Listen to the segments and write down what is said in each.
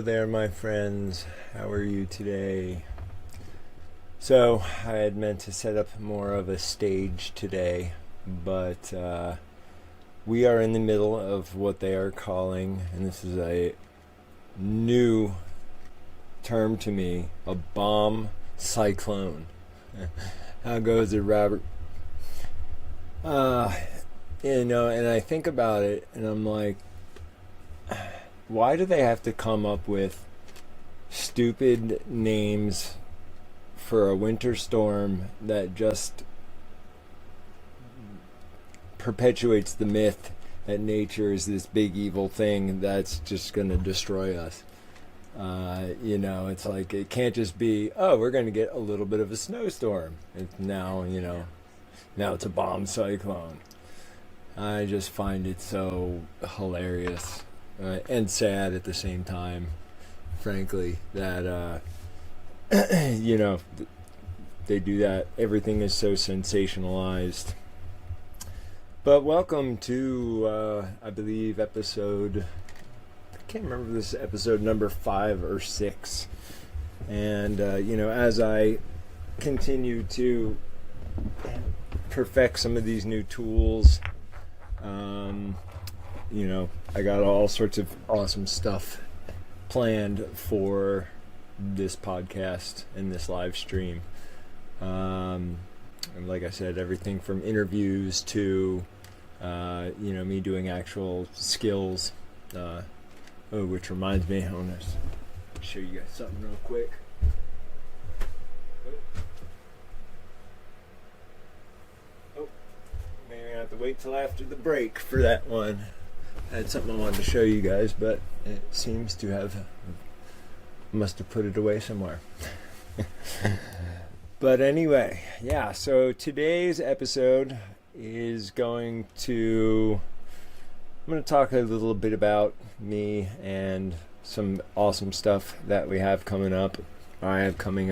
Hello there, my friends. How are you today? So, I had meant to set up more of a stage today, but we are in the middle of what they are calling, and this is a new term to me, a bomb cyclone. How goes it, Robert? Uh, and I think about it, and I'm like, why do they have to come up with stupid names for a winter storm that just perpetuates the myth that nature is this big evil thing that's just going to destroy us? It's like it can't just be, oh, we're going to get a little bit of a snowstorm. Now it's a bomb cyclone. I just find it so hilarious. And sad at the same time, frankly, that they do that. Everything is so sensationalized. But welcome to I believe I can't remember if this is episode number 5 or 6. And as I continue to perfect some of these new tools, I got all sorts of awesome stuff planned for this podcast and this live stream. And like I said, everything from interviews to, me doing actual skills. Which reminds me, I want to show you guys something real quick. Maybe I have to wait till after the break for that one. I had something I wanted to show you guys, but it seems to must have put it away somewhere. But anyway, yeah, so today's episode is I'm going to talk a little bit about me and some awesome stuff that I have coming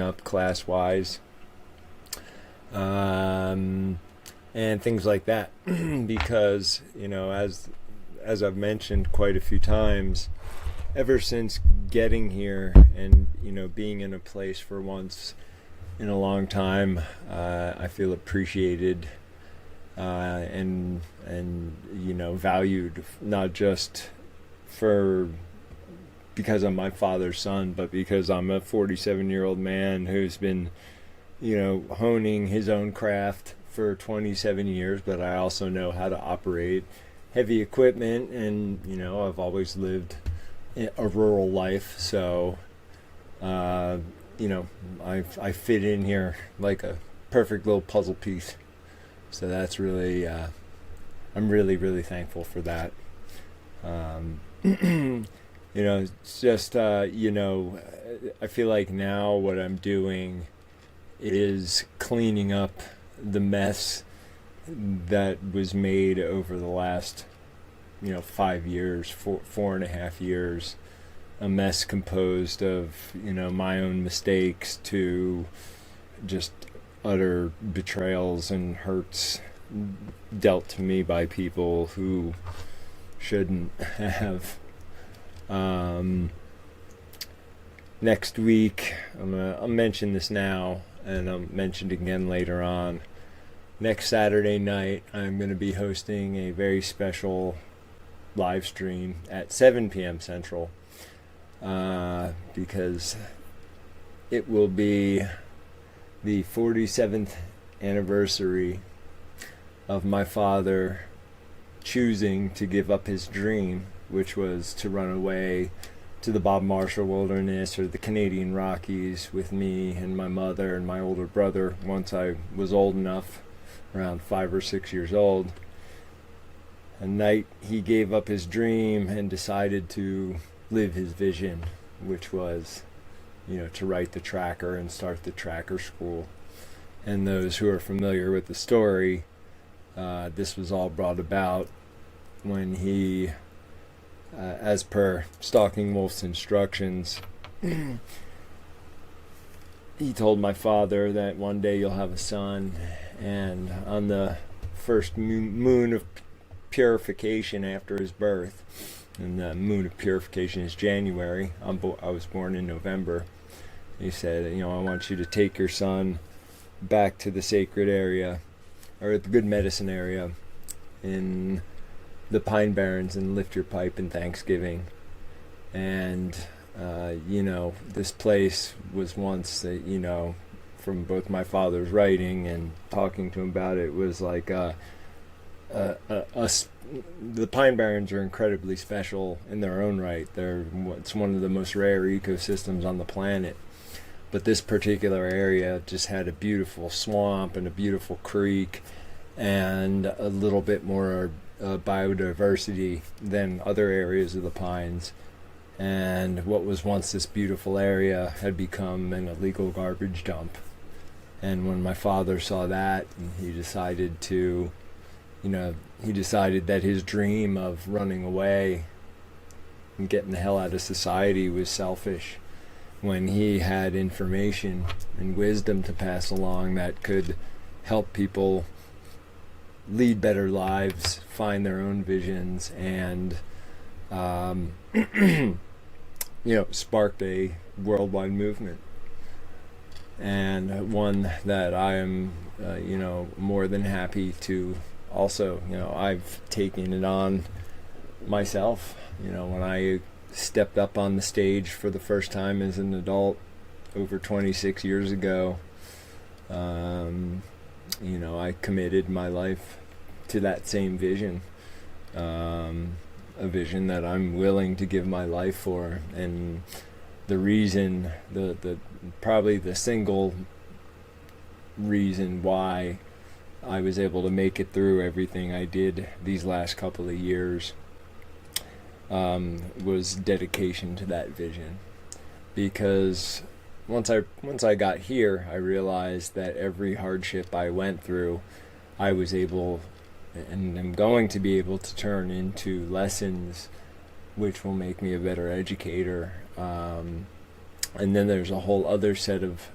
up class-wise. And things like that. Because, as I've mentioned quite a few times, ever since getting here and being in a place for once in a long time, I feel appreciated and valued, not just because I'm my father's son, but because I'm a 47-year-old man who's been honing his own craft for 27 years, but I also know how to operate heavy equipment, and I've always lived a rural life, so I fit in here like a perfect little puzzle piece. So that's really I'm really, really thankful for that. It's just I feel like now what I'm doing is cleaning up the mess that was made over the last 5 years, 4.5 years, a mess composed of my own mistakes to just utter betrayals and hurts dealt to me by people who shouldn't have. Next week, I'll mention this now, and I'll mention it again later on. Next Saturday night, I'm going to be hosting a very special live stream at 7 p.m. Central, because it will be the 47th anniversary of my father choosing to give up his dream, which was to run away to the Bob Marshall Wilderness or the Canadian Rockies with me and my mother and my older brother once I was old enough, around 5 or 6 years old. A night he gave up his dream and decided to live his vision, which was, to write the tracker and start the tracker school. And those who are familiar with the story, this was all brought about when he, as per Stalking Wolf's instructions, he told my father that one day you'll have a son, and on the first moon of purification after his birth, and the moon of purification is January. I was born in November. He said, I want you to take your son back to the sacred area, or the good medicine area in the Pine Barrens, and lift your pipe in thanksgiving. And this place was once, from both my father's writing and talking to him about it, was like the Pine Barrens are incredibly special in their own right. It's one of the most rare ecosystems on the planet. But this particular area just had a beautiful swamp and a beautiful creek and a little bit more biodiversity than other areas of the Pines. And what was once this beautiful area had become an illegal garbage dump. And when my father saw that, he decided that his dream of running away and getting the hell out of society was selfish, when he had information and wisdom to pass along that could help people lead better lives, find their own visions, and sparked a worldwide movement, and one that I am more than happy to also, I've taken it on myself. When I stepped up on the stage for the first time as an adult over 26 years ago, I committed my life to that same vision, a vision that I'm willing to give my life for. And the reason, probably the single reason why I was able to make it through everything I did these last couple of years, was dedication to that vision. Because once I got here, I realized that every hardship I went through, I was able, and I'm going to be able, to turn into lessons which will make me a better educator. And then there's a whole other set of,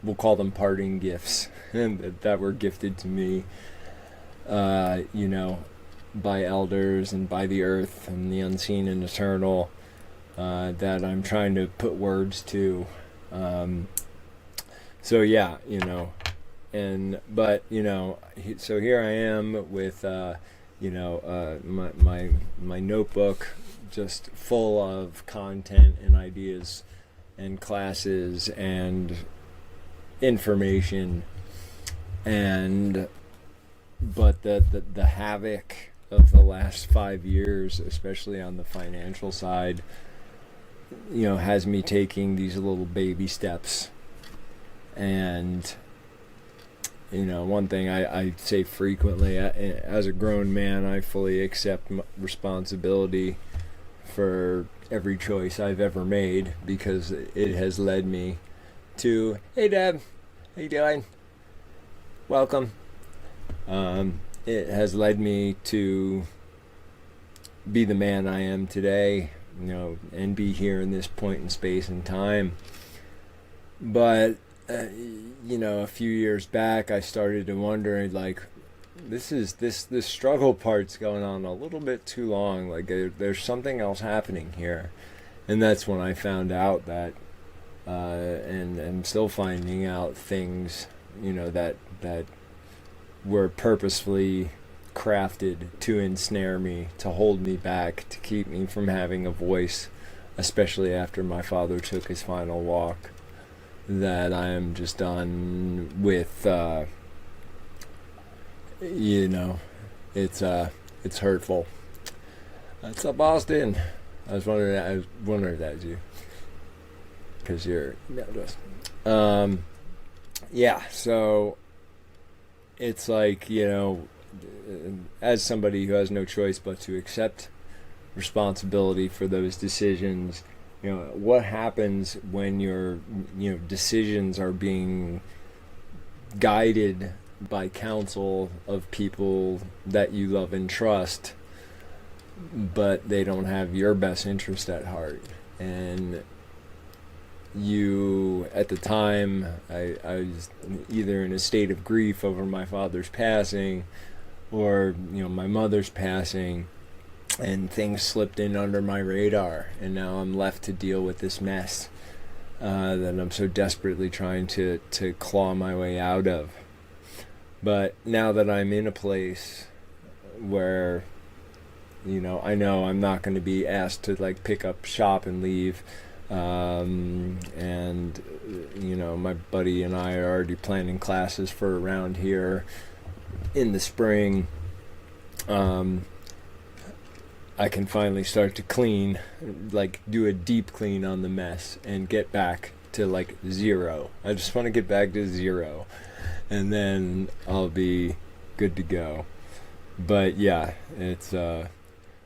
we'll call them parting gifts, that were gifted to me, by elders and by the earth and the unseen and eternal, that I'm trying to put words to. So here I am with, my notebook just full of content and ideas and classes and information, but the havoc of the last 5 years, especially on the financial side, has me taking these little baby steps. And one thing I say frequently, as a grown man, I fully accept responsibility for every choice I've ever made, because it has led me to, hey Deb, how you doing? Welcome. It has led me to be the man I am today, and be here in this point in space and time. But a few years back, I started to wonder, this struggle part's going on a little bit too long. There's something else happening here. And that's when I found out that, and I'm still finding out things, that were purposefully crafted to ensnare me, to hold me back, to keep me from having a voice, especially after my father took his final walk. That I am just done with, it's hurtful. What's up, Austin? I was wondering if that was you, because you're so it's like, as somebody who has no choice but to accept responsibility for those decisions, what happens when your decisions are being guided by counsel of people that you love and trust, but they don't have your best interest at heart. And you, at the time, I was either in a state of grief over my father's passing, or my mother's passing, and things slipped in under my radar, and now I'm left to deal with this mess that I'm so desperately trying to claw my way out of. But now that I'm in a place where, I know I'm not going to be asked to like pick up shop and leave, and my buddy and I are already planning classes for around here in the spring. I can finally start to clean, like do a deep clean on the mess and get back to like zero. I just want to get back to zero, and then I'll be good to go. But yeah, it's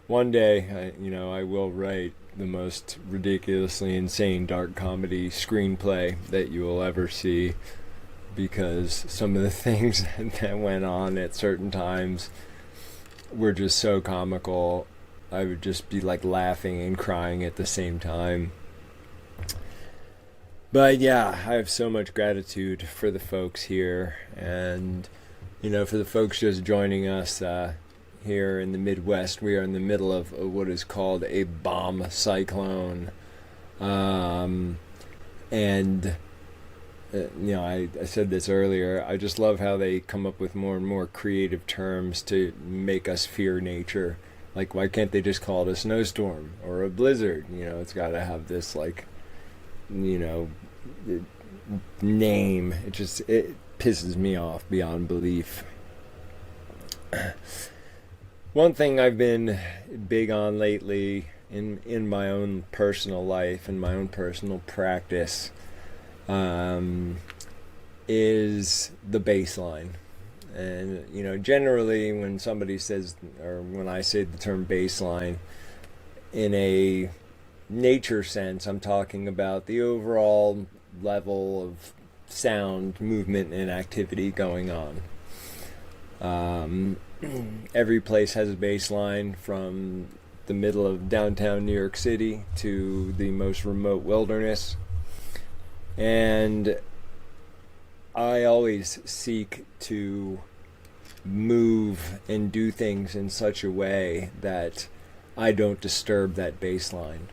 one day I will write the most ridiculously insane dark comedy screenplay that you will ever see, because some of the things that went on at certain times were just so comical. I would just be like laughing and crying at the same time. But yeah, I have so much gratitude for the folks here, and for the folks just joining us here in the Midwest. We are in the middle of what is called a bomb cyclone, and I said this earlier. I just love how they come up with more and more creative terms to make us fear nature. Like, why can't they just call it a snowstorm or a blizzard? It's got to have this name. It pisses me off beyond belief. One thing I've been big on lately in my own personal life and my own personal practice is the baseline. And generally when somebody says, or when I say the term baseline in a nature sense, I'm talking about the overall level of sound, movement, and activity going on. Every place has a baseline, from the middle of downtown New York City to the most remote wilderness. And I always seek to move and do things in such a way that I don't disturb that baseline.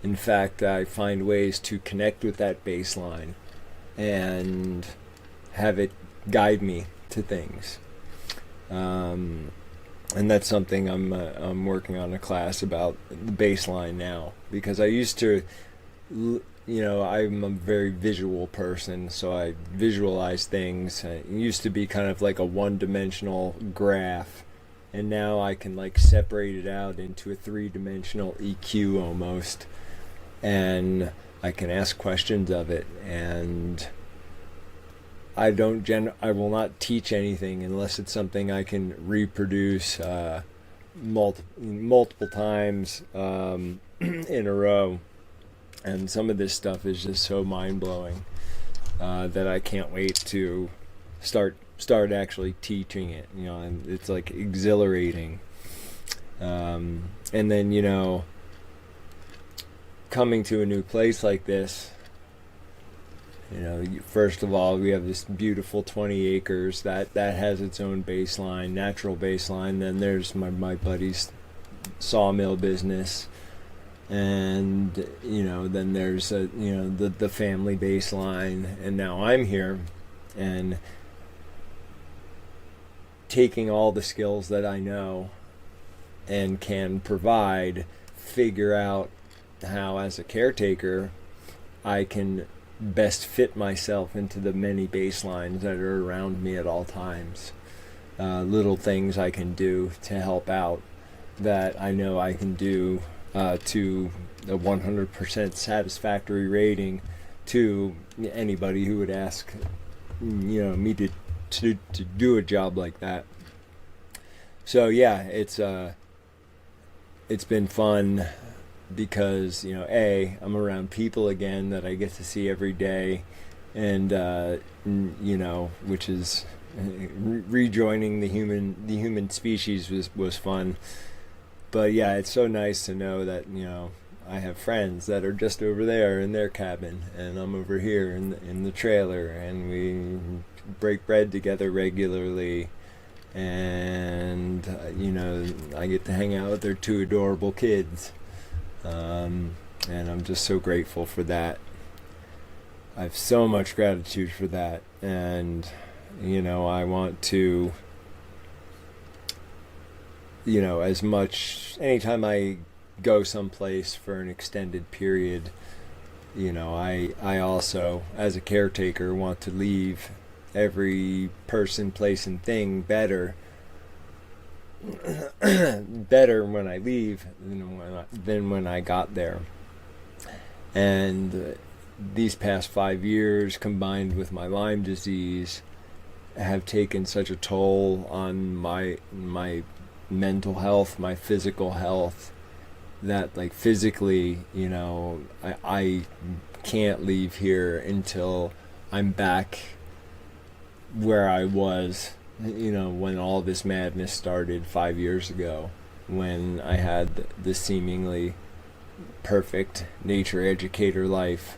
In fact, I find ways to connect with that baseline and have it guide me to things. And that's something I'm working on a class about, the baseline now, because I used to, I'm a very visual person, so I visualize things. It used to be kind of like a one-dimensional graph, and now I can like separate it out into a three-dimensional EQ almost, and I can ask questions of it. And I will not teach anything unless it's something I can reproduce multiple times in a row. And some of this stuff is just so mind-blowing that I can't wait to start actually teaching it. And it's like exhilarating. And then coming to a new place like this, first of all, we have this beautiful 20 acres that has its own baseline, natural baseline. Then there's my buddy's sawmill business, and then there's the family baseline, and now I'm here, and taking all the skills that I know and can provide, figure out how as a caretaker I can best fit myself into the many baselines that are around me at all times. Little things I can do to help out that I know I can do to a 100% satisfactory rating to anybody who would ask me to do a job like that. So yeah, it's been fun because I'm around people again that I get to see every day, and which is rejoining the human species was fun. But yeah, it's so nice to know that I have friends that are just over there in their cabin, and I'm over here in the trailer, and we break bread together regularly, and I get to hang out with their two adorable kids, and I'm just so grateful for that. I have so much gratitude for that, and I want to, as much, anytime I go someplace for an extended period, I also, as a caretaker, want to leave every person, place, and thing better when I leave than when I got there. And these past 5 years, combined with my Lyme disease, have taken such a toll on my mental health, my physical health, that like physically, I can't leave here until I'm back where I was, when all this madness started 5 years ago, when I had the seemingly perfect nature educator life,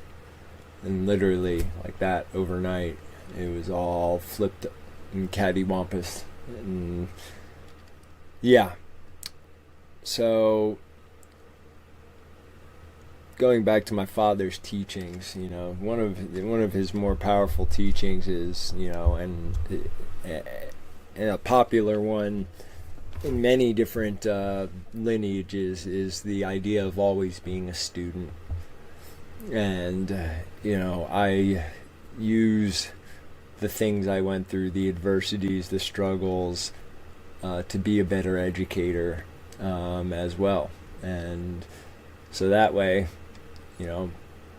and literally like that overnight it was all flipped and cattywampus. And yeah, so going back to my father's teachings, one of his more powerful teachings is, and a popular one in many different lineages, is the idea of always being a student. And I use the things I went through, the adversities, the struggles, to be a better educator as well. And so that way,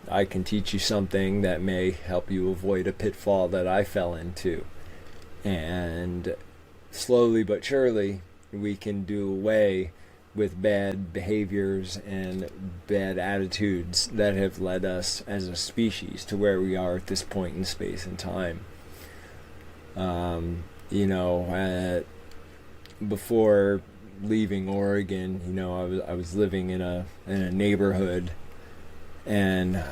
I can teach you something that may help you avoid a pitfall that I fell into. And slowly but surely, we can do away with bad behaviors and bad attitudes that have led us as a species to where we are at this point in space and time. Before leaving Oregon, I was living in a neighborhood, and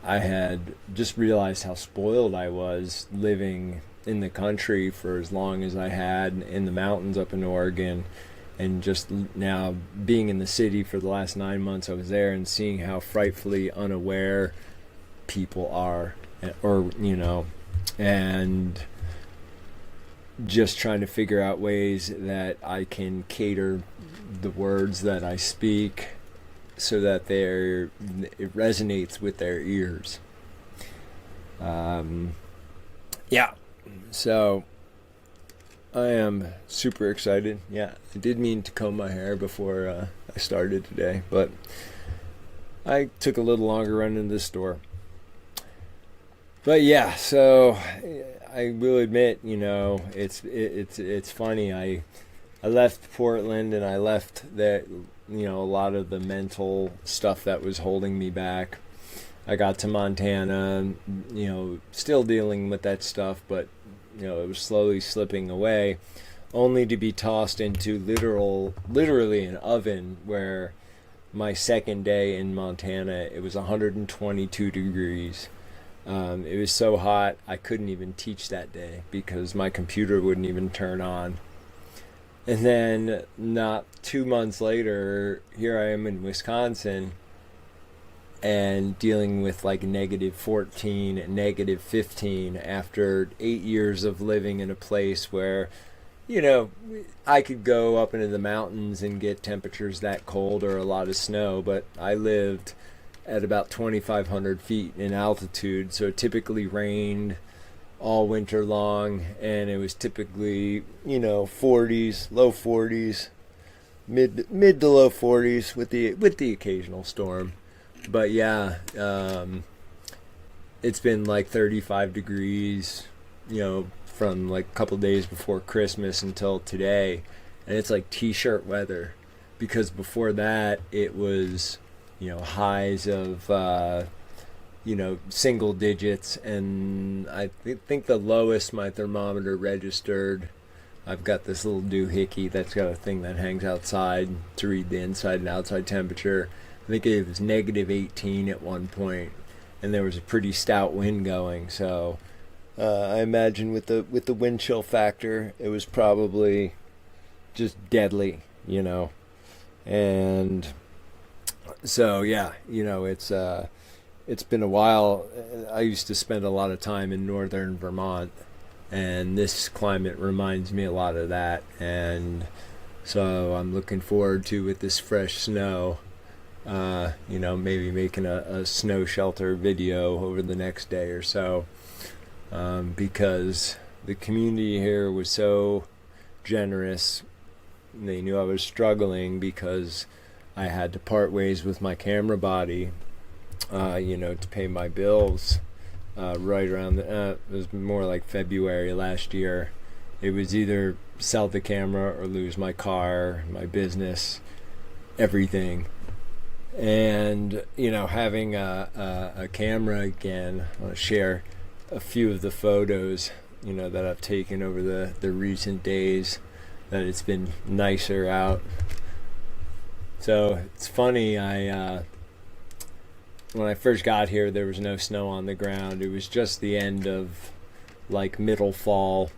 I had just realized how spoiled I was living in the country for as long as I had, in the mountains up in Oregon, and just now being in the city for the last 9 months I was there, and seeing how frightfully unaware people are, and just trying to figure out ways that I can cater the words that I speak so that it resonates with their ears. So I am super excited. Yeah, I did mean to comb my hair before I started today, but I took a little longer running to the store. But yeah, so I will admit, it's funny. I left Portland, and I left that, a lot of the mental stuff that was holding me back. I got to Montana, still dealing with that stuff, but it was slowly slipping away, only to be tossed into literally an oven where my second day in Montana, it was 122 degrees. It was so hot I couldn't even teach that day because my computer wouldn't even turn on. And then not 2 months later, here I am in Wisconsin and dealing with like -14, -15 after 8 years of living in a place where, I could go up into the mountains and get temperatures that cold or a lot of snow, but I lived at about 2,500 feet in altitude, so it typically rained all winter long, and it was typically 40s, low 40s, mid to low 40s with the occasional storm. But yeah, it's been like 35 degrees, from like a couple days before Christmas until today, and it's like t-shirt weather, because before that it was highs of single digits, and I think the lowest my thermometer registered, I've got this little doohickey that's got a thing that hangs outside to read the inside and outside temperature. I think it was -18 at one point, and there was a pretty stout wind going, so I imagine with the wind chill factor, it was probably just deadly, and so yeah, it's been a while. I used to spend a lot of time in northern Vermont, and this climate reminds me a lot of that. And so I'm looking forward to, with this fresh snow, maybe making a snow shelter video over the next day or so, because the community here was so generous. They knew I was struggling because I had to part ways with my camera body, to pay my bills. Right around it was more like February last year. It was either sell the camera or lose my car, my business, everything. And having a camera again, I want to share a few of the photos that I've taken over the recent days, that it's been nicer out. So it's funny, when I first got here, there was no snow on the ground. It was just the end of middle fall,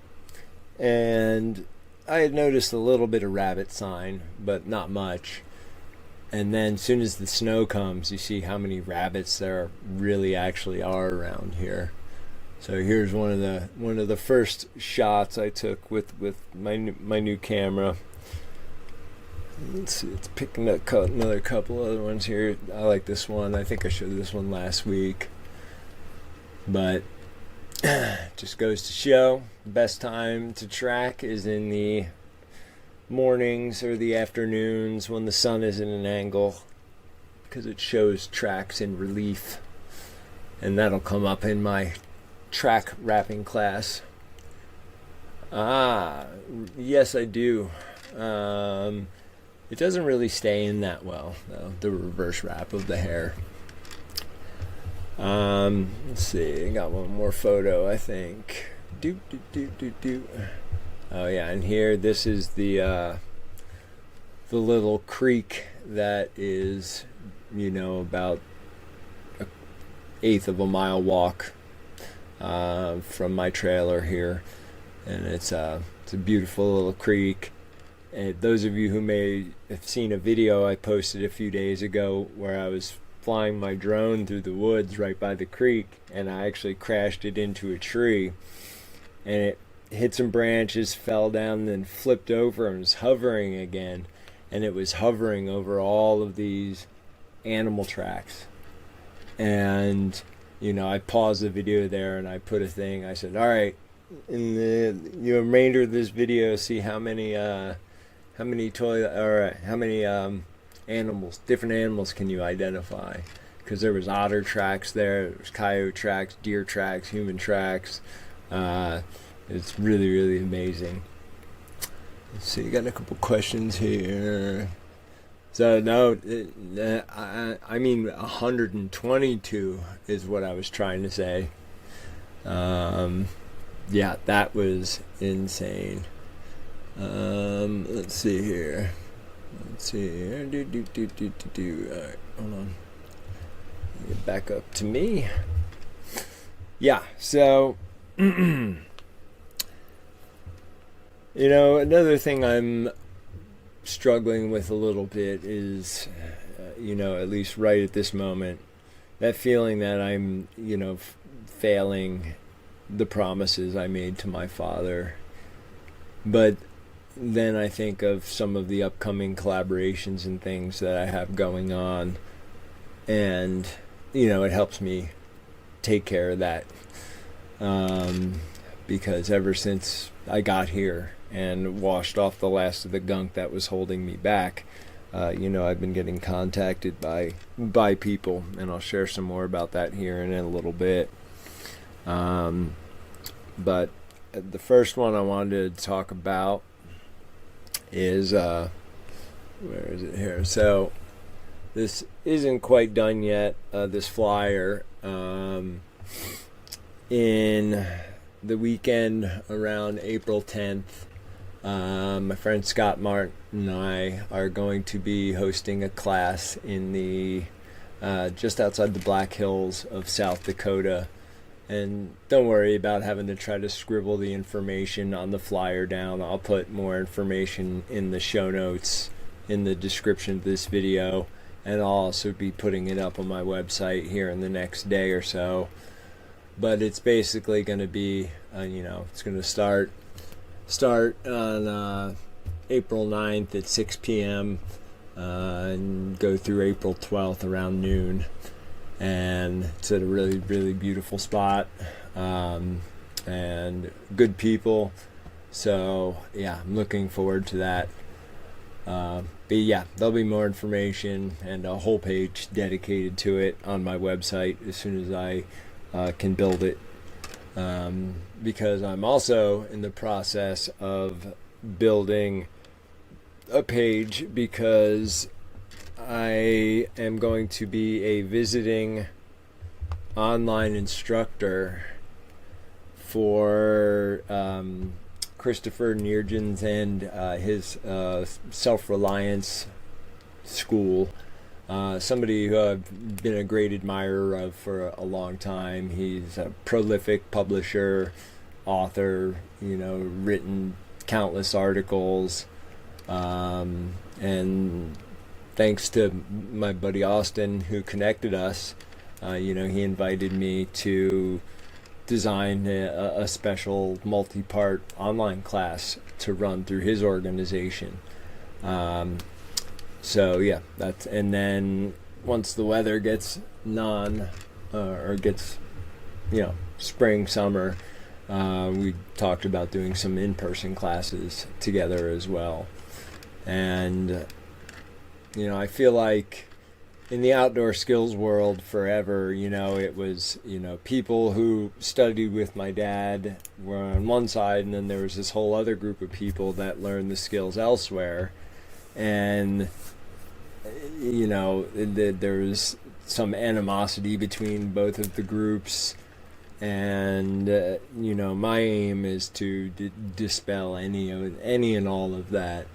and I had noticed a little bit of rabbit sign, but not much. And then as soon as the snow comes, you see how many rabbits there really actually are around here. So here's one of the first shots I took with my new camera. Let's see, it's picking up another couple other ones here. I like this one. I think I showed this one last week. But just goes to show, the best time to track is in the mornings or the afternoons when the sun is in an angle, because it shows tracks in relief. And that'll come up in my track wrapping class. Yes, I do. It doesn't really stay in that well, though, the reverse wrap of the hair. Let's see, I got one more photo, I think. Oh yeah, and here, this is the little creek that is, about an eighth of a mile walk from my trailer here, and it's a beautiful little creek. And those of you who may have seen a video I posted a few days ago where I was flying my drone through the woods right by the creek, and I actually crashed it into a tree, and it hit some branches, fell down, and then flipped over and was hovering again, and it was hovering over all of these animal tracks. And I paused the video there and I put a thing. I said, all right, in the remainder of this video, see how many different animals can you identify? Because there was otter tracks there was coyote tracks, deer tracks, human tracks. It's really, really amazing. Let's see, got a couple questions here. So no, I mean 122 is what I was trying to say. Yeah, that was insane. Let's see here. All right, hold on. Get back up to me. Yeah, so another thing I'm struggling with a little bit is, at least right at this moment, that feeling that I'm, failing the promises I made to my father. But then I think of some of the upcoming collaborations and things that I have going on, and, it helps me take care of that. Because ever since I got here and washed off the last of the gunk that was holding me back, I've been getting contacted by people, and I'll share some more about that here in a little bit. But the first one I wanted to talk about is, where is it here? So this isn't quite done yet, this flyer. In the weekend around April 10th, my friend Scott Martin and I are going to be hosting a class in the just outside the Black Hills of South Dakota, And don't worry about having to try to scribble the information on the flyer down. I'll put more information in the show notes in the description of this video, and I'll also be putting it up on my website here in the next day or so. But it's basically going to be, it's going to start on April 9th at 6 p.m. And go through April 12th around noon. And it's at a really, really beautiful spot, and good people. So yeah, I'm looking forward to that. But yeah, there'll be more information and a whole page dedicated to it on my website as soon as I can build it, because I'm also in the process of building a page, because I am going to be a visiting online instructor for Christopher Niergens and his self-reliance school. Somebody who I've been a great admirer of for a long time. He's a prolific publisher, author, written countless articles, and thanks to my buddy Austin, who connected us, he invited me to design a special multi-part online class to run through his organization. So yeah, and then once the weather gets spring, summer, we talked about doing some in-person classes together as well. And I feel like in the outdoor skills world forever, it was, people who studied with my dad were on one side, and then there was this whole other group of people that learned the skills elsewhere. And, there was some animosity between both of the groups. And, my aim is to dispel any and all of that.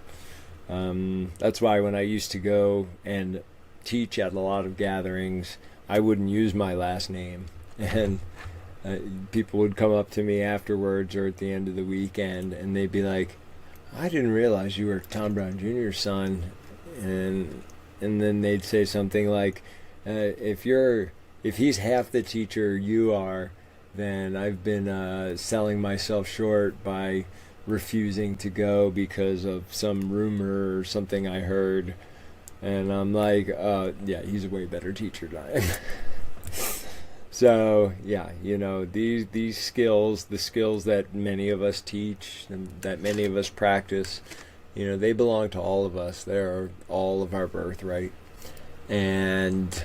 That's why when I used to go and teach at a lot of gatherings, I wouldn't use my last name, and people would come up to me afterwards or at the end of the weekend, and they'd be like, "I didn't realize you were Tom Brown Jr.'s son," and then they'd say something like, "If he's half the teacher you are, then I've been selling myself short by refusing to go because of some rumor or something I heard." And I'm like, yeah, he's a way better teacher than I am. So yeah, these skills, the skills that many of us teach and that many of us practice, they belong to all of us. They're all of our birthright. And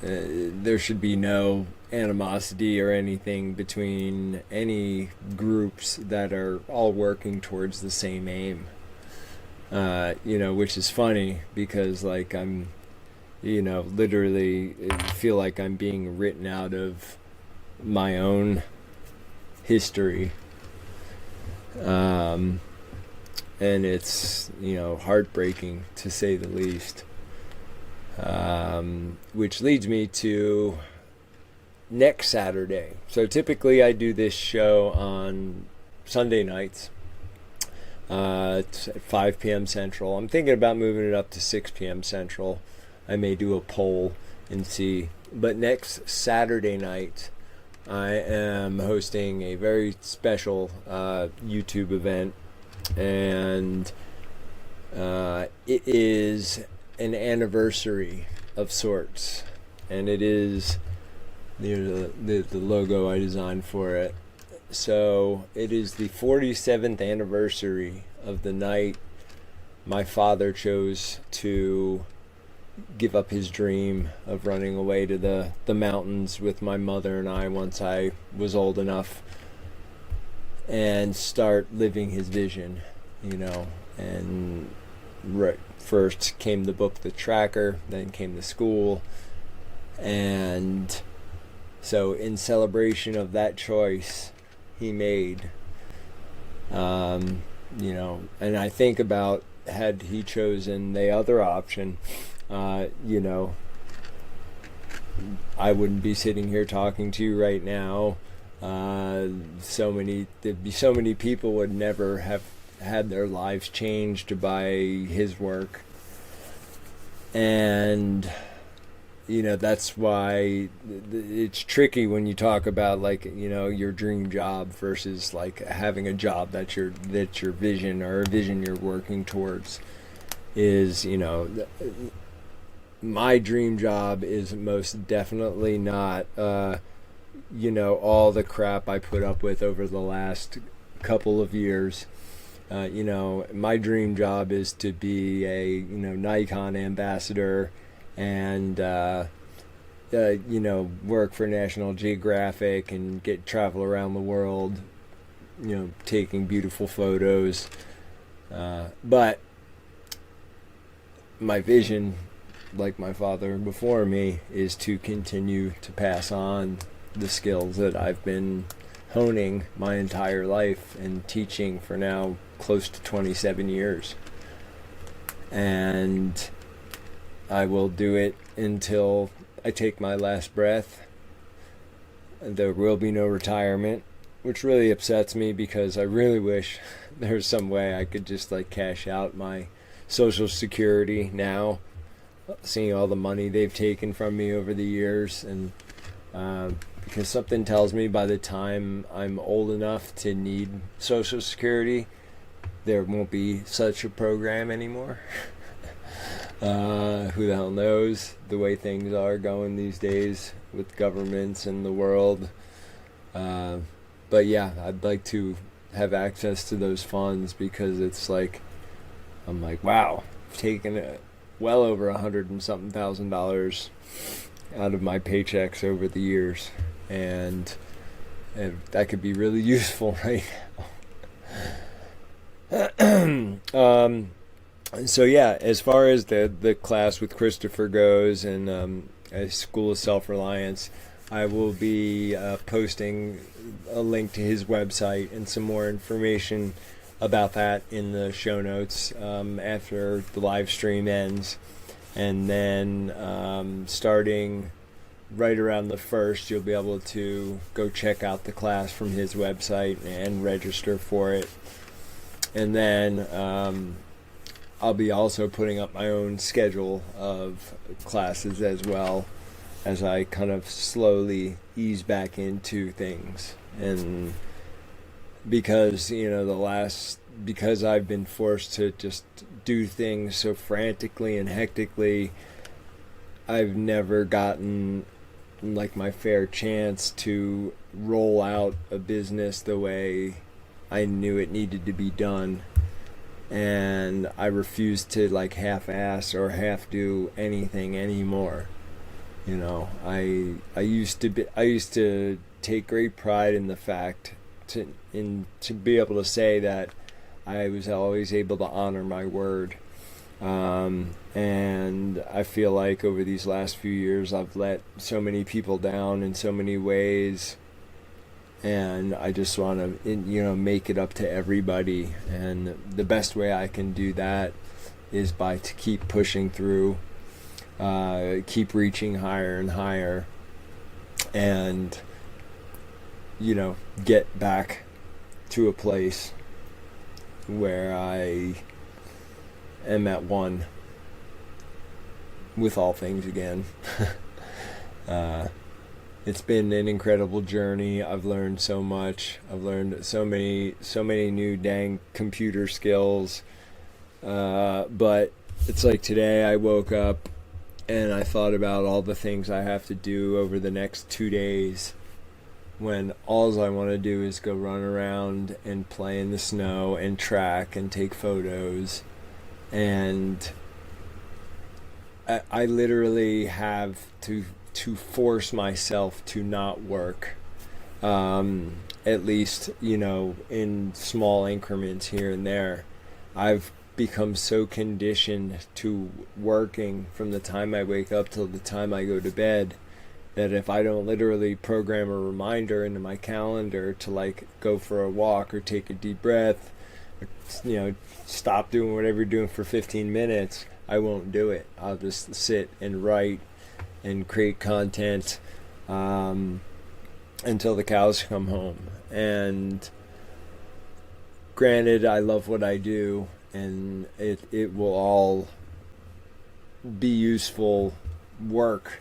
there should be no animosity or anything between any groups that are all working towards the same aim. Which is funny, because I'm, literally feel like I'm being written out of my own history. And it's, heartbreaking to say the least. Which leads me to next Saturday. So typically I do this show on Sunday nights. It's at 5 p.m. Central. I'm thinking about moving it up to 6 p.m. Central. I may do a poll and see. But next Saturday night, I am hosting a very special YouTube event. And it is an anniversary of sorts. And it is the logo I designed for it. So it is the 47th anniversary of the night my father chose to give up his dream of running away to the mountains with my mother and I once I was old enough, and start living his vision, and first came the book The Tracker, then came the school. And so in celebration of that choice he made, and I think about, had he chosen the other option, I wouldn't be sitting here talking to you right now. There'd be so many people would never have had their lives changed by his work. And that's why it's tricky when you talk about, like, your dream job versus like having a job that's your vision, or a vision you're working towards. Is my dream job is most definitely not all the crap I put up with over the last couple of years. My dream job is to be a Nikon ambassador, and work for National Geographic and travel around the world, taking beautiful photos. But my vision, like my father before me, is to continue to pass on the skills that I've been honing my entire life and teaching for now close to 27 years. And I will do it until I take my last breath. There will be no retirement, which really upsets me, because I really wish there was some way I could just like cash out my Social Security now, seeing all the money they've taken from me over the years. And because something tells me by the time I'm old enough to need Social Security, there won't be such a program anymore. Who the hell knows the way things are going these days with governments and the world. But yeah, I'd like to have access to those funds, because it's like, I'm like, wow, I've taken well over $100 and something thousand out of my paychecks over the years, and that could be really useful right now. So yeah, as far as the class with Christopher goes, and a School of Self-Reliance, I will be posting a link to his website and some more information about that in the show notes after the live stream ends. And then starting right around the 1st, you'll be able to go check out the class from his website and register for it. And then I'll be also putting up my own schedule of classes as well, as I kind of slowly ease back into things. And because because I've been forced to just do things so frantically and hectically, I've never gotten like my fair chance to roll out a business the way I knew it needed to be done. And I refuse to like half-ass or half-do anything anymore. I used to take great pride in the fact to be able to say that I was always able to honor my word. And I feel like over these last few years I've let so many people down in so many ways, and I just want to make it up to everybody. And the best way I can do that is by to keep pushing through, keep reaching higher and higher, and get back to a place where I am at one with all things again. It's been an incredible journey. I've learned so much. I've learned so many new dang computer skills. But it's like today I woke up and I thought about all the things I have to do over the next 2 days, when all I want to do is go run around and play in the snow and track and take photos. And I literally have to force myself to not work, at least in small increments here and there. I've become so conditioned to working from the time I wake up till the time I go to bed, that if I don't literally program a reminder into my calendar to like go for a walk or take a deep breath, or, stop doing whatever you're doing for 15 minutes, I won't do it. I'll just sit and write and create content until the cows come home. And granted, I love what I do, and it will all be useful work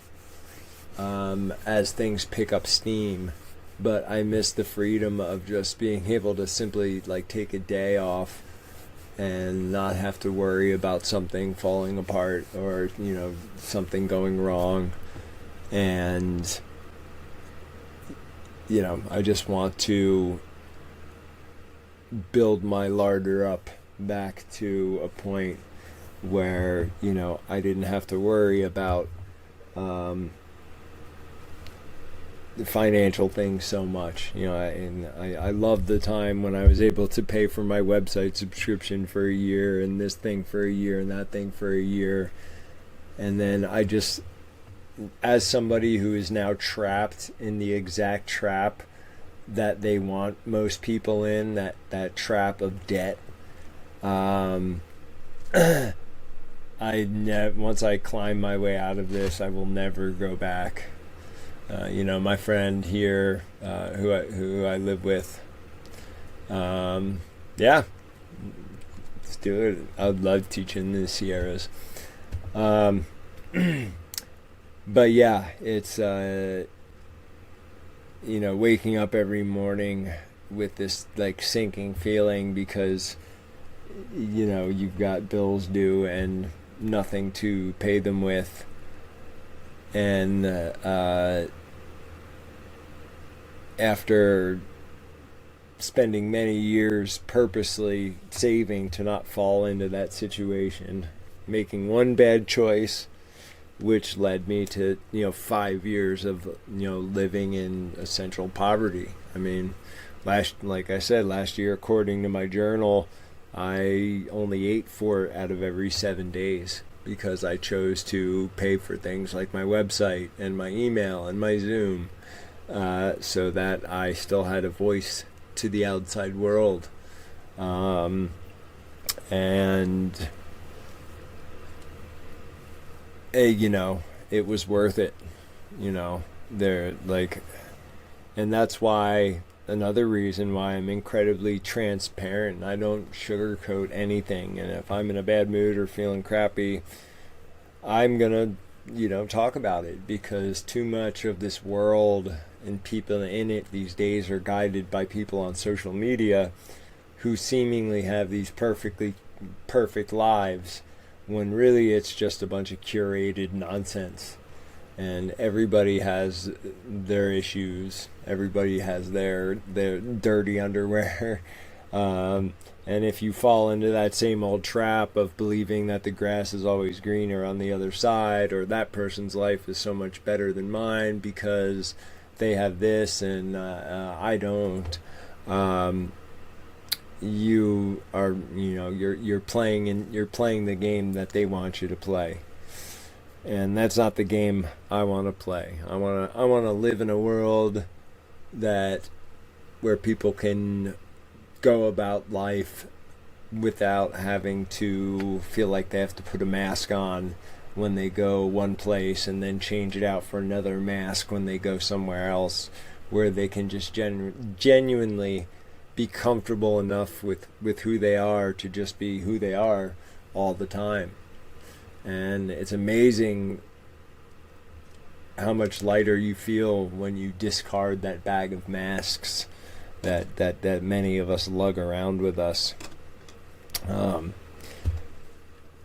as things pick up steam. But I miss the freedom of just being able to simply like take a day off and not have to worry about something falling apart or, you know, something going wrong. And, you know, I just want to build my larder up back to a point where, you know, I didn't have to worry about the financial things so much. You know, I loved the time when I was able to pay for my website subscription for a year, and this thing for a year, and that thing for a year. And then I just, as somebody who is now trapped in the exact trap that they want most people in, that trap of debt, once I climb my way out of this, I will never go back. You know, my friend here, who I live with, yeah, let's do it. I would love teaching the Sierras. But yeah, it's, you know, waking up every morning with this like sinking feeling because, you know, you've got bills due and nothing to pay them with. And after spending many years purposely saving to not fall into that situation, making one bad choice, which led me to, you know, 5 years of, you know, living in essential poverty. I mean, like I said, last year, according to my journal, I only ate 4 out of every 7 days because I chose to pay for things like my website and my email and my Zoom, so that I still had a voice to the outside world. And you know, it was worth it. You know, and that's why, another reason why I'm incredibly transparent. I don't sugarcoat anything, and if I'm in a bad mood or feeling crappy, I'm gonna, you know, talk about it, because too much of this world and people in it these days are guided by people on social media who seemingly have these perfect lives, when really it's just a bunch of curated nonsense. And everybody has their issues. Everybody has their dirty underwear. And if you fall into that same old trap of believing that the grass is always greener on the other side, or that person's life is so much better than mine because they have this and I don't, you are, you know, you're playing the game that they want you to play. And that's not the game I want to play. I want to live in a world where people can go about life without having to feel like they have to put a mask on when they go one place and then change it out for another mask when they go somewhere else, where they can just genuinely be comfortable enough with who they are to just be who they are all the time. And it's amazing how much lighter you feel when you discard that bag of masks that many of us lug around with us.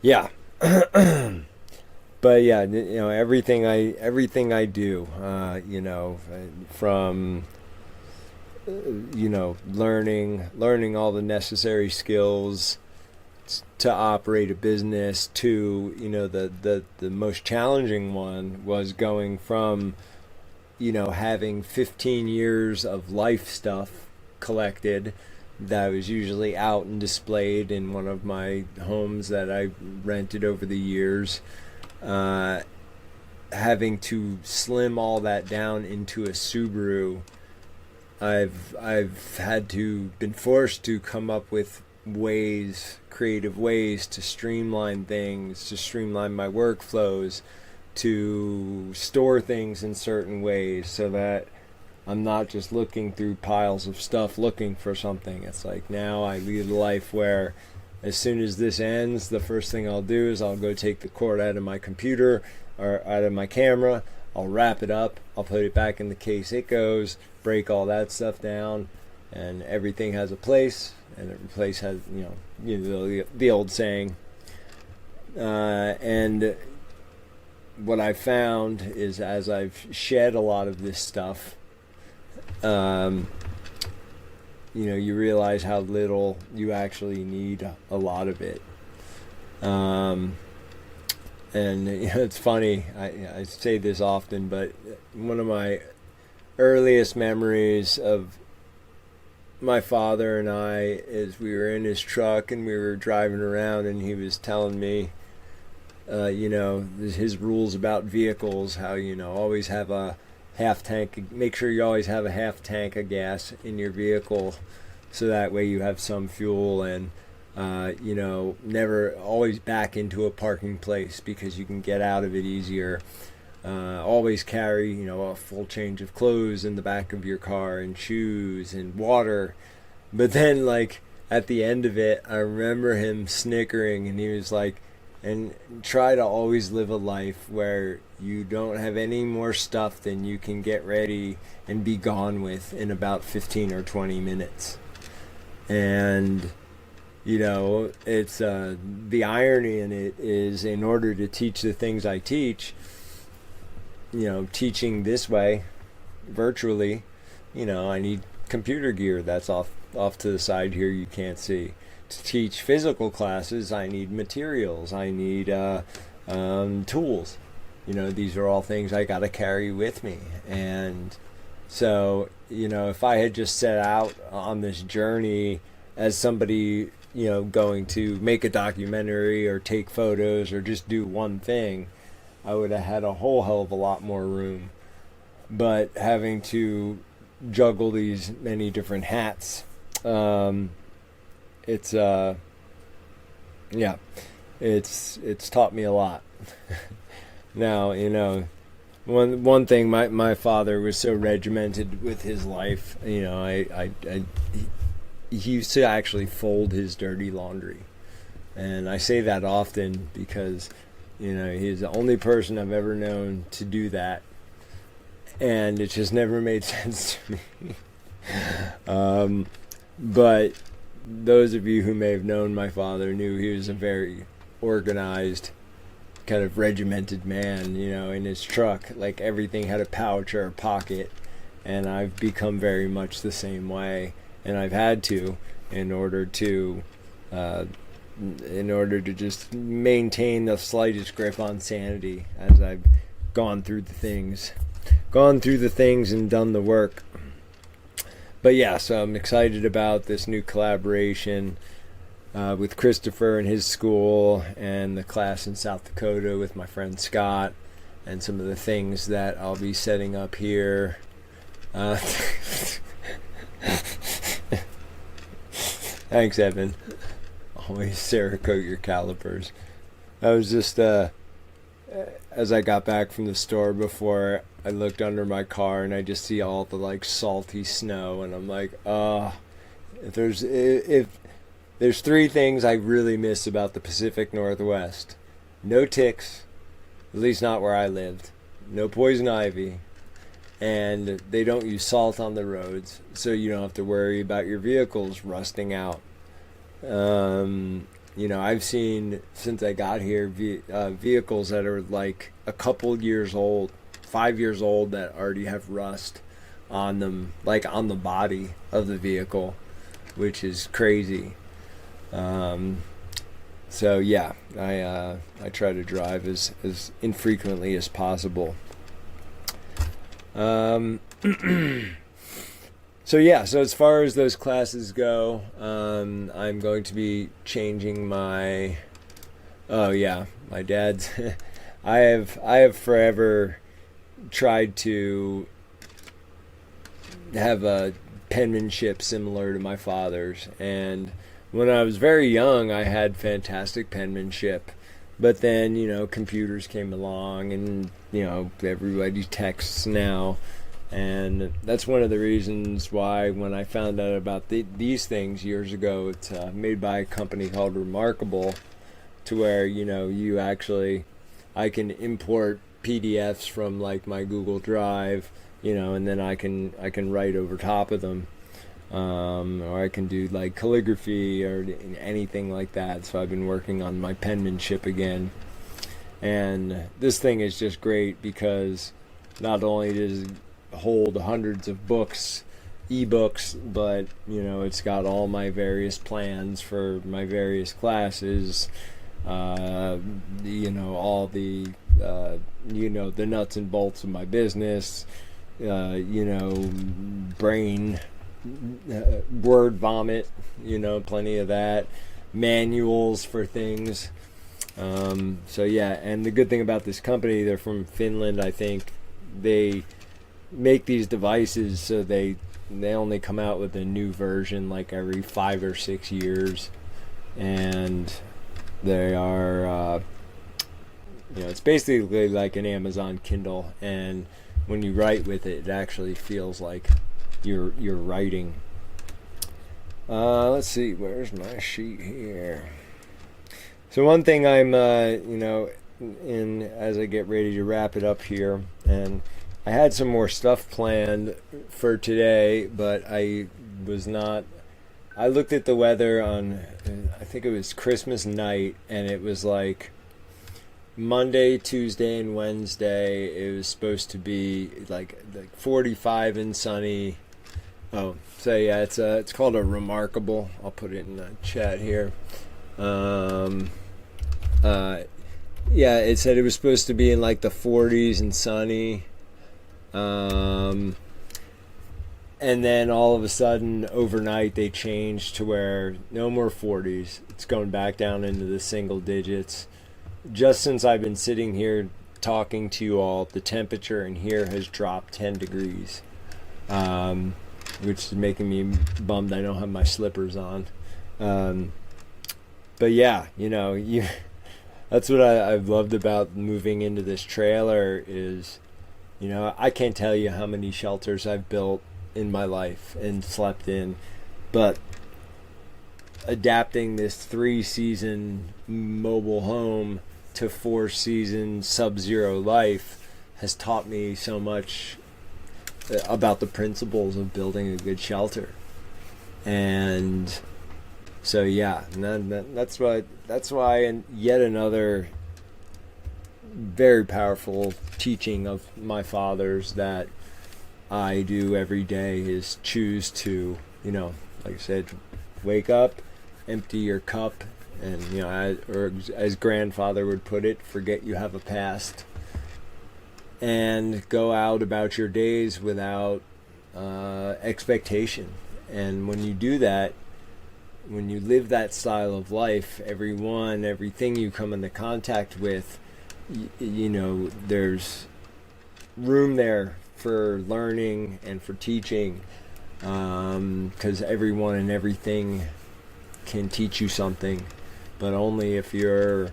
Yeah. But yeah, you know, everything I do, you know, from, you know, learning all the necessary skills to operate a business, to, you know, the most challenging one was going from, you know, having 15 years of life stuff collected that was usually out and displayed in one of my homes that I rented over the years, having to slim all that down into a Subaru. I've been forced to come up with creative ways to streamline things, to streamline my workflows, to store things in certain ways so that I'm not just looking through piles of stuff looking for something. It's like now I lead a life where as soon as this ends, the first thing I'll do is I'll go take the cord out of my computer or out of my camera. I'll wrap it up. I'll put it back in the case it goes, break all that stuff down, and everything has a place. And every place has, the old saying. And what I found is as I've shed a lot of this stuff, you realize how little you actually need a lot of it. And it's funny, I say this often, but one of my earliest memories of my father and I is we were in his truck and we were driving around and he was telling me, his rules about vehicles, how, always have a half tank, make sure you always have a half tank of gas in your vehicle so that way you have some fuel, and never always back into a parking place because you can get out of it easier. Always carry, a full change of clothes in the back of your car and shoes and water. But then, at the end of it, I remember him snickering and he was like, and try to always live a life where you don't have any more stuff than you can get ready and be gone with in about 15 or 20 minutes. And it's the irony in it is, in order to teach the things I teach, teaching this way virtually, I need computer gear that's off to the side here you can't see. To teach physical classes, I need materials, I need tools. These are all things I got to carry with me. And so, if I had just set out on this journey as somebody, going to make a documentary or take photos or just do one thing, I would have had a whole hell of a lot more room. But having to juggle these many different hats, it's taught me a lot. Now, one thing, my father was so regimented with his life. He used to actually fold his dirty laundry, and I say that often because he's the only person I've ever known to do that, and it just never made sense to me. But those of you who may have known my father knew he was a very organized, kind of regimented man. In his truck, everything had a pouch or a pocket, and I've become very much the same way, and I've had to in order to just maintain the slightest grip on sanity as I've gone through the things and done the work. But yeah, so I'm excited about this new collaboration with Christopher and his school, and the class in South Dakota with my friend Scott, and some of the things that I'll be setting up here. Thanks, Evan. Always Cerakote your calipers. I was just, as I got back from the store before, I looked under my car and I just see all the salty snow, and I'm like, if there's three things I really miss about the Pacific Northwest: no ticks, at least not where I lived, no poison ivy, and they don't use salt on the roads, so you don't have to worry about your vehicles rusting out. I've seen, since I got here, vehicles that are a couple years old, 5 years old, that already have rust on them, on the body of the vehicle, which is crazy. So yeah, I try to drive as infrequently as possible. So as far as those classes go, I'm going to be changing my dad's. I have forever tried to have a penmanship similar to my father's, and when I was very young, I had fantastic penmanship. But then, computers came along, and, everybody texts now. And that's one of the reasons why, when I found out about these things years ago, it's made by a company called Remarkable, to where, you actually, I can import PDFs from like my Google Drive, and then I can write over top of them. Or I can do like calligraphy or anything like that. So I've been working on my penmanship again. And this thing is just great because not only does it hold hundreds of books, ebooks, but it's got all my various plans for my various classes. All the the nuts and bolts of my business. Brain word vomit, plenty of that, manuals for things. So yeah, and the good thing about this company, they're from Finland, I think. They make these devices so they only come out with a new version like every 5 or 6 years, and they are it's basically like an Amazon Kindle, and when you write with it, it actually feels like you're writing. Let's see, where's my sheet here? So one thing I'm in as I get ready to wrap it up here, and I had some more stuff planned for today, but I looked at the weather on, I think it was Christmas night, and it was like Monday, Tuesday, and Wednesday. It was supposed to be like 45 and sunny. Oh, so yeah, it's called a Remarkable. I'll put it in the chat here. Yeah, it said it was supposed to be in like the 40s and sunny. And then all of a sudden, overnight, they changed to where no more 40s. It's going back down into the single digits. Just since I've been sitting here talking to you all, the temperature in here has dropped 10 degrees, which is making me bummed I don't have my slippers on. But yeah, that's what I've loved about moving into this trailer is, I can't tell you how many shelters I've built in my life and slept in, but adapting this 3-season mobile home to 4-season sub-zero life has taught me so much about the principles of building a good shelter. And so yeah, that's why and yet another very powerful teaching of my father's that I do every day is choose to, like I said, wake up, empty your cup, and or as grandfather would put it, forget you have a past, and go out about your days without expectation. And when you do that, when you live that style of life, everything you come into contact with, there's room there for learning and for teaching, because everyone and everything can teach you something, but only if you're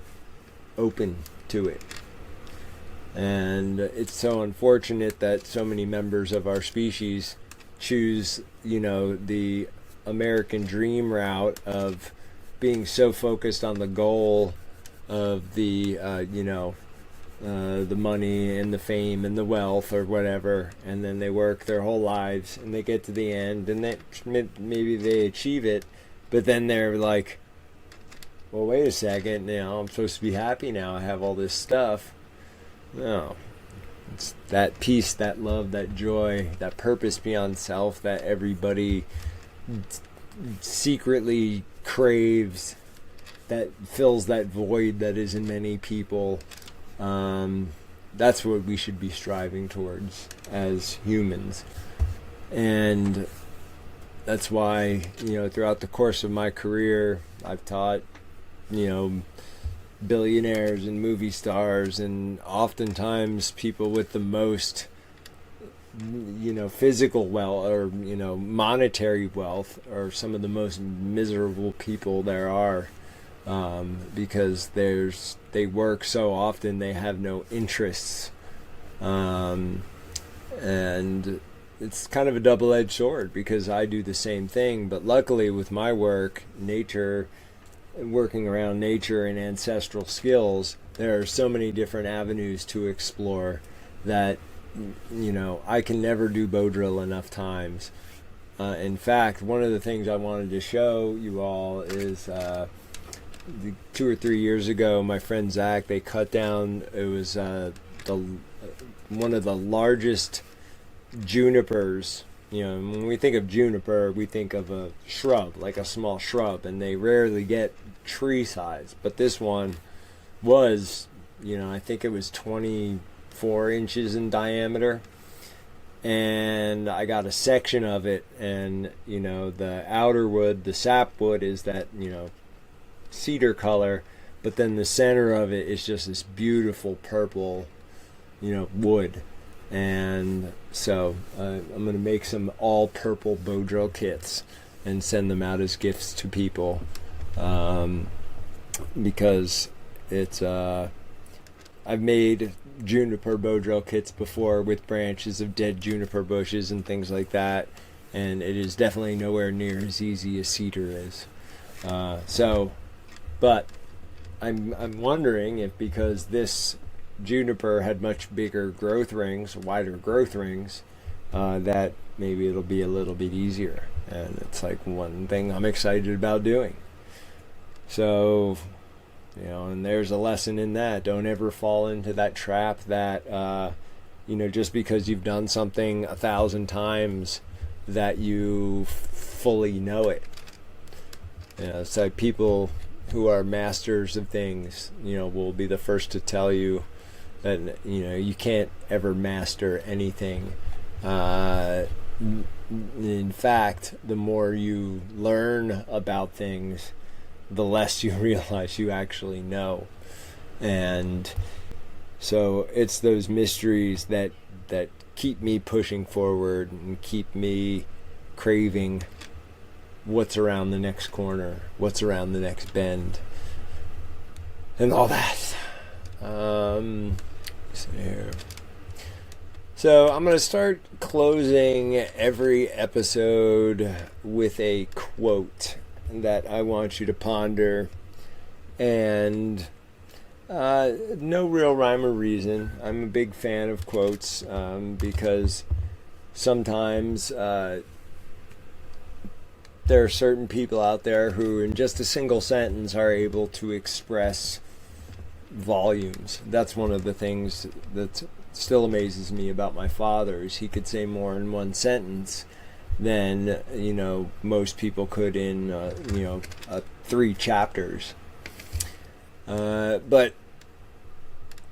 open to it. And it's so unfortunate that so many members of our species choose, the American dream route of being so focused on the goal of the money and the fame and the wealth or whatever, and then they work their whole lives and they get to the end and maybe they achieve it, but then they're like, well, wait a second, I'm supposed to be happy now, I have all this stuff. No, it's that peace, that love, that joy, that purpose beyond self that everybody secretly craves, that fills that void that is in many people. That's what we should be striving towards as humans. And that's why, throughout the course of my career, I've taught, billionaires and movie stars, and oftentimes people with the most, physical wealth or, monetary wealth are some of the most miserable people there are. because they work so often they have no interests, and it's kind of a double-edged sword because I do the same thing, but luckily with my work, working around nature and ancestral skills, there are so many different avenues to explore that I can never do bow drill enough times. In fact, one of the things I wanted to show you all is 2 or 3 years ago, my friend Zach, they cut down, it was one of the largest junipers. When we think of juniper, we think of a shrub, like a small shrub, and they rarely get tree size. But this one was, I think it was 24 inches in diameter. And I got a section of it, and the outer wood, the sap wood, is that cedar color, but then the center of it is just this beautiful purple wood. And so I'm going to make some all purple bow drill kits and send them out as gifts to people, because it's I've made juniper bow drill kits before with branches of dead juniper bushes and things like that, and it is definitely nowhere near as easy as cedar is. But I'm wondering if, because this juniper had much bigger growth rings, wider growth rings, that maybe it'll be a little bit easier. And it's like one thing I'm excited about doing. So, and there's a lesson in that. Don't ever fall into that trap that, just because you've done something 1,000 times that you fully know it. It's like people who are masters of things, will be the first to tell you that, you can't ever master anything. In fact, the more you learn about things, the less you realize you actually know. And so it's those mysteries that keep me pushing forward and keep me craving what's around the next corner, what's around the next bend, and all that. So I'm going to start closing every episode with a quote that I want you to ponder, and no real rhyme or reason. I'm a big fan of quotes, because sometimes there are certain people out there who in just a single sentence are able to express volumes. That's one of the things that still amazes me about my father, is he could say more in one sentence than most people could in 3 chapters. But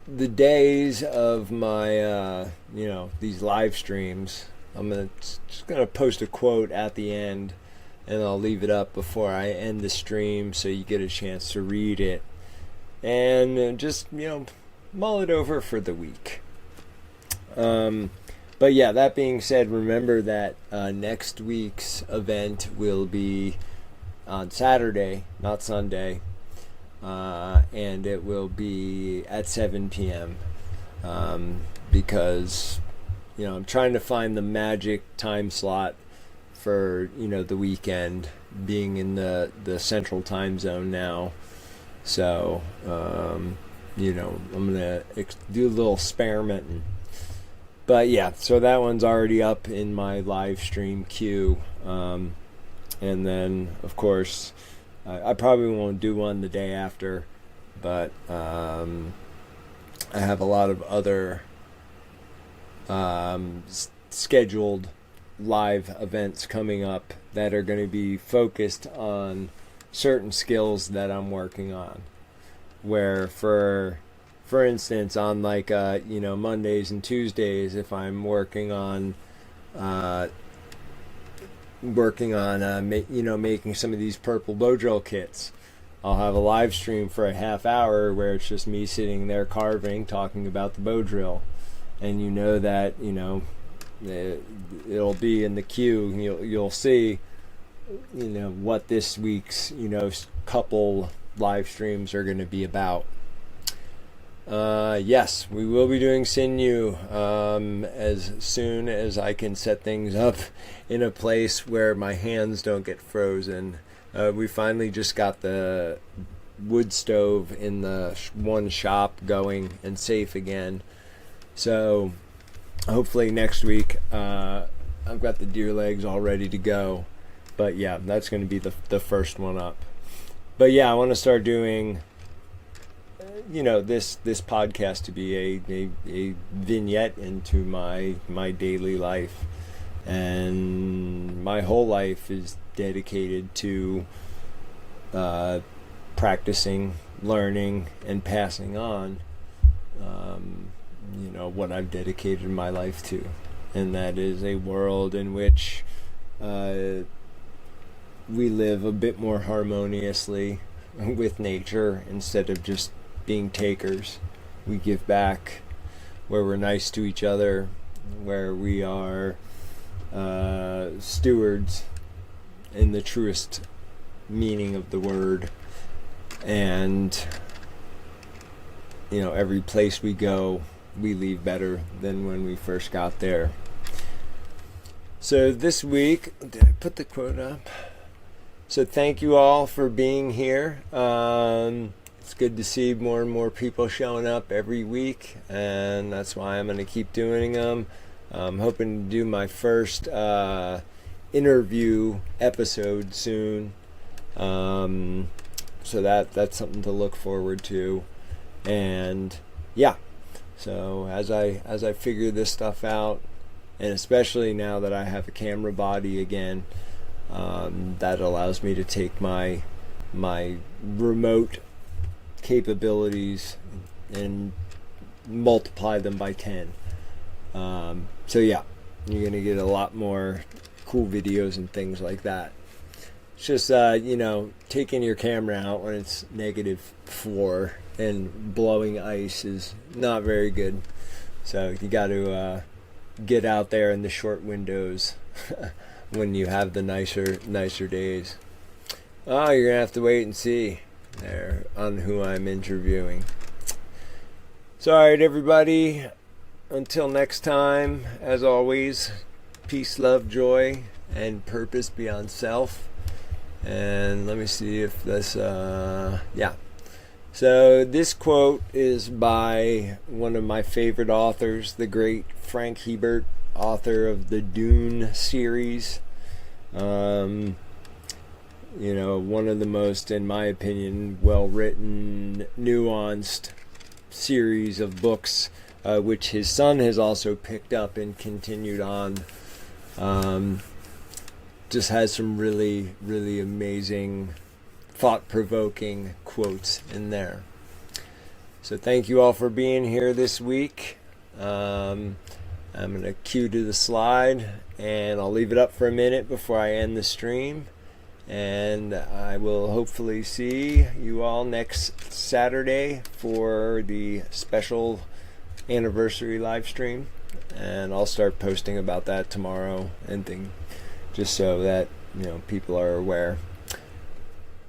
the days of my these live streams, I'm just gonna post a quote at the end, and I'll leave it up before I end the stream so you get a chance to read it and just mull it over for the week. But yeah, that being said, remember that next week's event will be on Saturday, not Sunday, and it will be at 7 p.m. Because I'm trying to find the magic time slot for the weekend, being in the central time zone now. So I'm gonna do a little experimenting. But yeah, so that one's already up in my live stream queue. And then, of course, I probably won't do one the day after, but I have a lot of other scheduled live events coming up that are going to be focused on certain skills that I'm working on. Where for instance, on like Mondays and Tuesdays, if I'm working on making some of these purple bow drill kits, I'll have a live stream for a half hour where it's just me sitting there carving, talking about the bow drill, and that it'll be in the queue. You'll see what this week's couple live streams are going to be about. Yes, we will be doing Sinew as soon as I can set things up in a place where my hands don't get frozen. We finally just got the wood stove in the one shop going and safe again. So hopefully next week I've got the deer legs all ready to go. But yeah, that's going to be the first one up. But yeah, I want to start doing this podcast to be a vignette into my daily life, and my whole life is dedicated to practicing, learning, and passing on what I've dedicated my life to, and that is a world in which we live a bit more harmoniously with nature instead of just being takers. We give back, where we're nice to each other, where we are stewards in the truest meaning of the word, and every place we go, we leave better than when we first got there. So this week, did I put the quote up? So thank you all for being here. It's good to see more and more people showing up every week, and that's why I'm going to keep doing them. I'm hoping to do my first interview episode soon, so that's something to look forward to. And yeah, so as I figure this stuff out, and especially now that I have a camera body again, that allows me to take my remote capabilities and multiply them by 10. So yeah, you're gonna get a lot more cool videos and things like that. It's just taking your camera out when it's -4 and blowing ice is not very good. So you got to get out there in the short windows when you have the nicer days. Oh, you're gonna have to wait and see there on who I'm interviewing. So alright everybody, until next time, as always, peace, love, joy, and purpose beyond self. And let me see if this so this quote is by one of my favorite authors, the great Frank Hebert, author of the Dune series. One of the most, in my opinion, well-written, nuanced series of books, which his son has also picked up and continued on. Just has some really, really amazing, thought-provoking quotes in there. So thank you all for being here this week. I'm going to cue to the slide, and I'll leave it up for a minute before I end the stream. And I will hopefully see you all next Saturday for the special anniversary live stream. And I'll start posting about that tomorrow and things, just so that people are aware.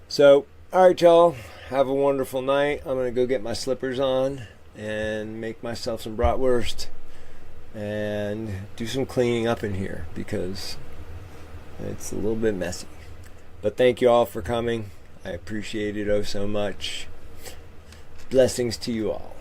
So, alright y'all, have a wonderful night. I'm going to go get my slippers on and make myself some bratwurst and do some cleaning up in here because it's a little bit messy. But thank you all for coming. I appreciate it oh so much. Blessings to you all.